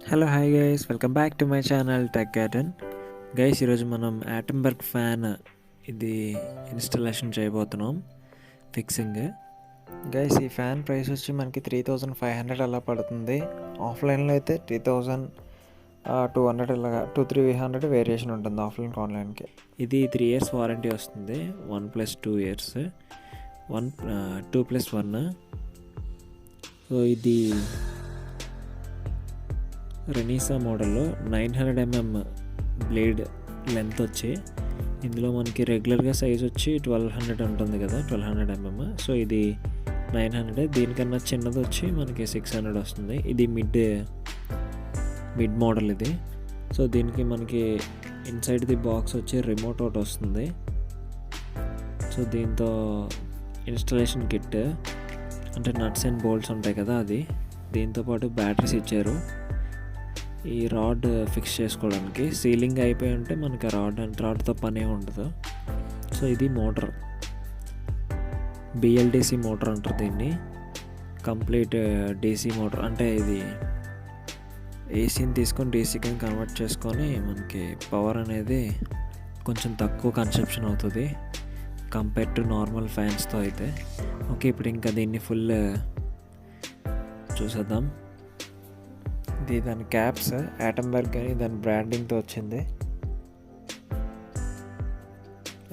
Hello hi guys, welcome back to my channel tech garden. Guys, ఈరోజు మనం యాటంబర్గ్ fan ఇది installation చేయబోతున్నాం, fixing. Guys, ఈ ఫ్యాన్ ప్రైస్ వచ్చి మనకి 3500 అలా పడుతుంది. ఆఫ్లైన్లో అయితే 3200 ఇలాగా 300 వేరియేషన్ ఉంటుంది ఆఫ్లైన్ ఆన్లైన్కి. ఇది 3 years వారంటీ వస్తుంది, 1+2 years, 2+1. సో ఇది రెనీసా మోడల్లో 900mm బ్లేడ్ లెంత్ వచ్చి, ఇందులో మనకి రెగ్యులర్గా సైజ్ వచ్చి 1200 ఉంటుంది కదా, 1200mm. సో ఇది 900, దీనికన్నా చిన్నది వచ్చి మనకి 600 వస్తుంది. ఇది మిడ్ మోడల్ ఇది. సో దీనికి మనకి ఇన్సైడ్ ది బాక్స్ వచ్చి రిమోట్ ఒకటి వస్తుంది. సో దీంతో ఇన్స్టాలేషన్ కిట్ అంటే నట్స్ అండ్ బోల్ట్స్ ఉంటాయి కదా, అది దీంతోపాటు బ్యాటరీస్ ఇచ్చారు ఈ రాడ్ ఫిక్స్ చేసుకోవడానికి. సీలింగ్ అయిపోయి ఉంటే మనకి రాడ్తో పనే ఉండదు. సో ఇది మోటార్, BLDC మోటార్ అంటారు దీన్ని. కంప్లీట్ DC మోటార్ అంటే ఇది ఏసీని తీసుకొని DCకి కన్వర్ట్ చేసుకొని మనకి పవర్ అనేది కొంచెం తక్కువ కన్సప్షన్ అవుతుంది కంపేర్ టు నార్మల్ ఫ్యాన్స్తో అయితే. ఓకే, ఇప్పుడు ఇంకా దీన్ని ఫుల్ చూసేద్దాం. ఇది దాని క్యాప్స్ యాటంబర్గ్ అని దాని బ్రాండింగ్తో వచ్చింది.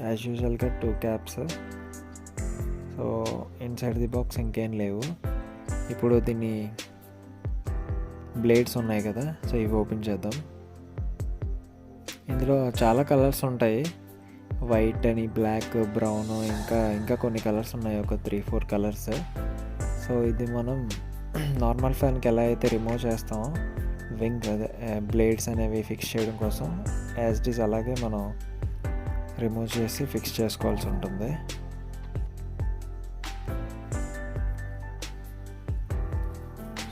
యాజ్ యూజువల్గా 2 caps. So inside the box ఇంకేం లేవు. ఇప్పుడు దీన్ని బ్లేడ్స్ ఉన్నాయి కదా, సో ఇవి ఓపెన్ చేద్దాం. ఇందులో చాలా కలర్స్ ఉంటాయి, వైట్ అని, బ్లాక్, బ్రౌన్, ఇంకా కొన్ని కలర్స్ ఉన్నాయి, ఒక 3-4 కలర్స్. సో ఇది మనం నార్మల్ ఫ్యాన్కి ఎలా అయితే రిమూవ్ చేస్తామో వింగ్ అదే బ్లేడ్స్ అనేవి ఫిక్స్ చేయడం కోసం, యాజ్ ఇట్ ఈస్ అలాగే మనం రిమూవ్ చేసి ఫిక్స్ చేసుకోవాల్సి ఉంటుంది.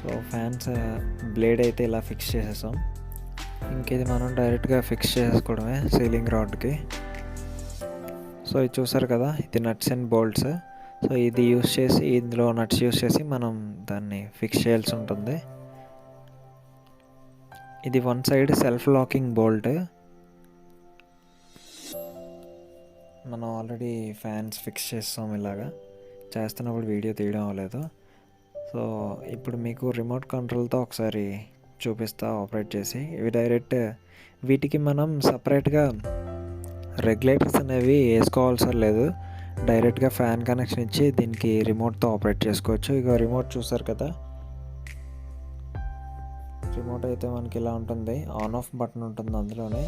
సో ఫ్యాన్స్ బ్లేడ్ అయితే ఇలా ఫిక్స్ చేసేసాం. ఇంకేది మనం డైరెక్ట్గా ఫిక్స్ చేసుకోవడమే సీలింగ్ రాడ్కి. సో ఇది చూసారు కదా, ఇది నట్స్ అండ్ బోల్ట్స్. సో ఇది యూస్ చేసి, ఇందులో నట్స్ యూస్ చేసి మనం దాన్ని ఫిక్స్ చేయాల్సి ఉంటుంది. ఇది one side self locking bolt. మనం ఆల్రెడీ ఫ్యాన్స్ ఫిక్స్ చేస్తాం, ఇలాగా చేస్తున్నప్పుడు వీడియో తీయడం అవ్వలేదు. సో ఇప్పుడు మీకు రిమోట్ కంట్రోల్తో ఒకసారి చూపిస్తా ఆపరేట్ చేసి. ఇవి డైరెక్ట్ వీటికి మనం సపరేట్గా రెగ్యులేటర్స్ అనేవి వేసుకోవాల్సిన లేదు, డైరెక్ట్గా ఫ్యాన్ కనెక్షన్ ఇచ్చి దీనికి రిమోట్తో ఆపరేట్ చేసుకోవచ్చు. ఇక రిమోట్ చూసారు కదా, రిమోట్ అయితే మనకి ఇలా ఉంటుంది, ఆన్ ఆఫ్ బటన్ ఉంటుంది అందులోనే.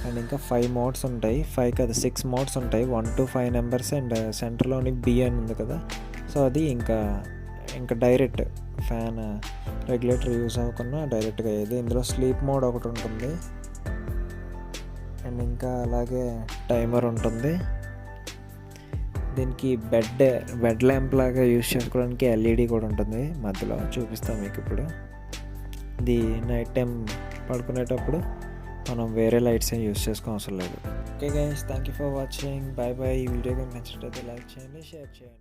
అండ్ ఇంకా 5 మోడ్స్ ఉంటాయి, 6 మోడ్స్ ఉంటాయి, 1 to 5 నెంబర్స్. అండ్ సెంటర్లోని B అని ఉంది కదా, సో అది ఇంకా డైరెక్ట్ ఫ్యాన్ రెగ్యులేటర్ యూస్ అవ్వకుండా డైరెక్ట్గా ఇది. ఇందులో స్లీప్ మోడ్ ఒకటి ఉంటుంది, అండ్ ఇంకా అలాగే టైమర్ ఉంటుంది. దీనికి బెడ్ ల్యాంప్ లాగా యూస్ చేసుకోవడానికి LED కూడా ఉంటుంది మధ్యలో, చూపిస్తాం మీకు ఇప్పుడు. ఇది నైట్ టైం పడుకునేటప్పుడు మనం వేరే లైట్స్ ఏం యూస్ చేసుకోవడం అవసరం లేదు. Okay guys, thank you for watching, bye bye. ఈ వీడియో కనుక నచ్చినట్లయితే లైక్ చేయండి, షేర్ చేయండి.